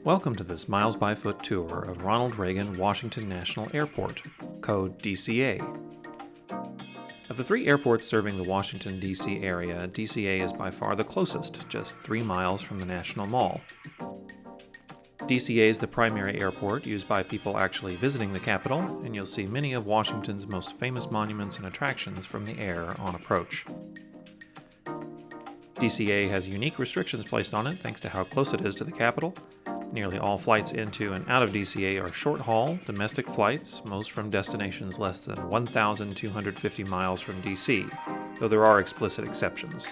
Welcome to this Miles by Foot tour of Ronald Reagan Washington National Airport, code DCA. Of the three airports serving the Washington, D.C. area, DCA is by far the closest, just 3 miles from the National Mall. DCA is the primary airport used by people actually visiting the capital, and you'll see many of Washington's most famous monuments and attractions from the air on approach. DCA has unique restrictions placed on it thanks to how close it is to the capital. Nearly all flights into and out of DCA are short-haul, domestic flights, most from destinations less than 1,250 miles from DC, though there are explicit exceptions.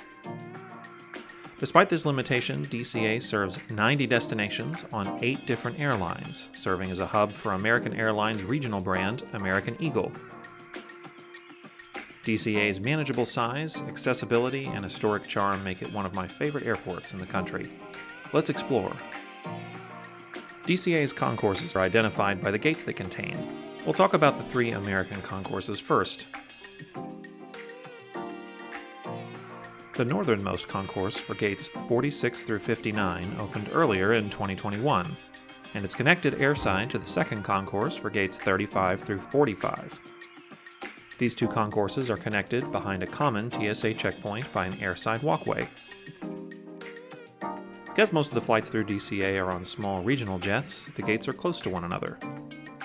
Despite this limitation, DCA serves 90 destinations on 8 different airlines, serving as a hub for American Airlines' regional brand, American Eagle. DCA's manageable size, accessibility, and historic charm make it one of my favorite airports in the country. Let's explore. DCA's concourses are identified by the gates they contain. We'll talk about the 3 American concourses first. The northernmost concourse for gates 46 through 59 opened earlier in 2021, and it's connected airside to the second concourse for gates 35 through 45. These 2 concourses are connected behind a common TSA checkpoint by an airside walkway. Because most of the flights through DCA are on small regional jets, the gates are close to one another.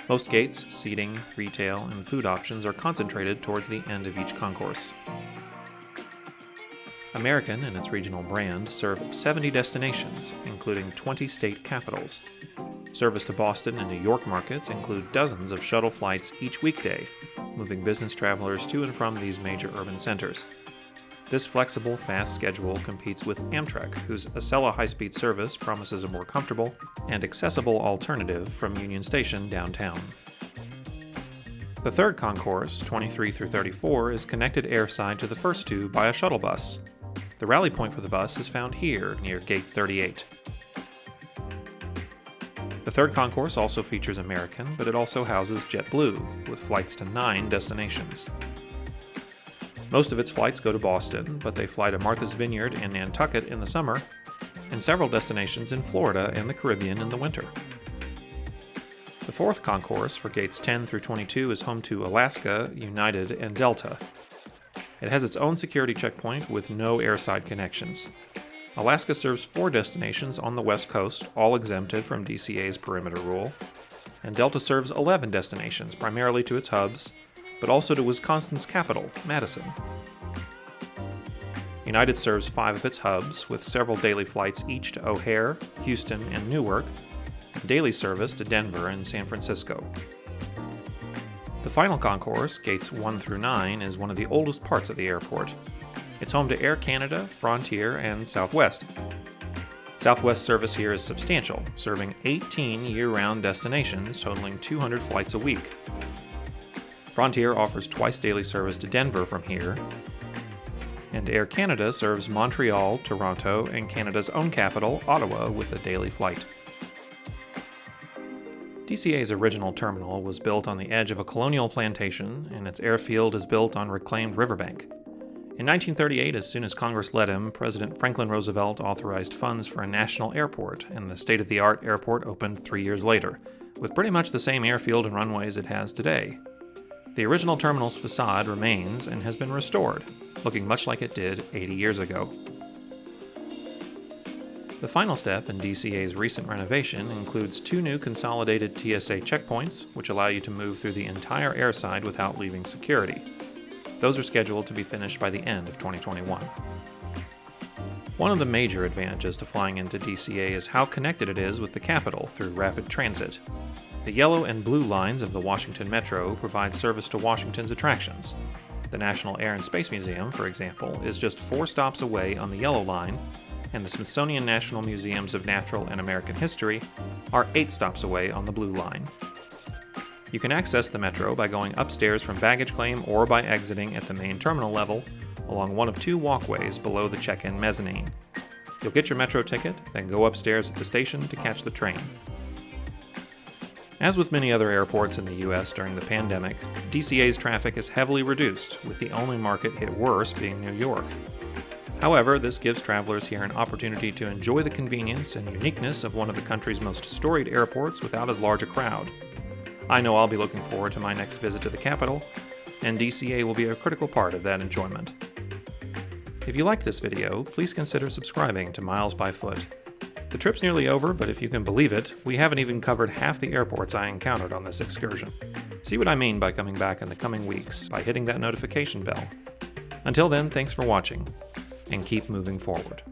Most gates, seating, retail, and food options are concentrated towards the end of each concourse. American and its regional brand serve 70 destinations, including 20 state capitals. Service to Boston and New York markets include dozens of shuttle flights each weekday, moving business travelers to and from these major urban centers. This flexible, fast schedule competes with Amtrak, whose Acela high-speed service promises a more comfortable and accessible alternative from Union Station downtown. The third concourse, 23 through 34, is connected airside to the first 2 by a shuttle bus. The rally point for the bus is found here, near Gate 38. The third concourse also features American, but it also houses JetBlue, with flights to 9 destinations. Most of its flights go to Boston, but they fly to Martha's Vineyard and Nantucket in the summer, and several destinations in Florida and the Caribbean in the winter. The fourth concourse, for gates 10 through 22, is home to Alaska, United, and Delta. It has its own security checkpoint with no airside connections. Alaska serves 4 destinations on the West Coast, all exempted from DCA's perimeter rule, and Delta serves 11 destinations, primarily to its hubs, but also to Wisconsin's capital, Madison. United serves 5 of its hubs, with several daily flights each to O'Hare, Houston, and Newark, and daily service to Denver and San Francisco. The final concourse, gates 1 through 9, is one of the oldest parts of the airport. It's home to Air Canada, Frontier, and Southwest. Southwest service here is substantial, serving 18 year-round destinations totaling 200 flights a week. Frontier offers twice daily service to Denver from here, and Air Canada serves Montreal, Toronto, and Canada's own capital, Ottawa, with a daily flight. DCA's original terminal was built on the edge of a colonial plantation, and its airfield is built on reclaimed riverbank. In 1938, as soon as Congress let him, President Franklin Roosevelt authorized funds for a national airport, and the state-of-the-art airport opened 3 years later, with pretty much the same airfield and runways it has today. The original terminal's facade remains and has been restored, looking much like it did 80 years ago. The final step in DCA's recent renovation includes 2 new consolidated TSA checkpoints, which allow you to move through the entire airside without leaving security. Those are scheduled to be finished by the end of 2021. One of the major advantages to flying into DCA is how connected it is with the capital through rapid transit. The yellow and blue lines of the Washington Metro provide service to Washington's attractions. The National Air and Space Museum, for example, is just 4 stops away on the yellow line, and the Smithsonian National Museums of Natural and American History are 8 stops away on the blue line. You can access the Metro by going upstairs from baggage claim or by exiting at the main terminal level along one of 2 walkways below the check-in mezzanine. You'll get your Metro ticket, then go upstairs at the station to catch the train. As with many other airports in the U.S. during the pandemic, DCA's traffic is heavily reduced, with the only market hit worse being New York. However, this gives travelers here an opportunity to enjoy the convenience and uniqueness of one of the country's most storied airports without as large a crowd. I know I'll be looking forward to my next visit to the capital, and DCA will be a critical part of that enjoyment. If you liked this video, please consider subscribing to Miles by Foot. The trip's nearly over, but if you can believe it, we haven't even covered half the airports I encountered on this excursion. See what I mean by coming back in the coming weeks by hitting that notification bell. Until then, thanks for watching, and keep moving forward.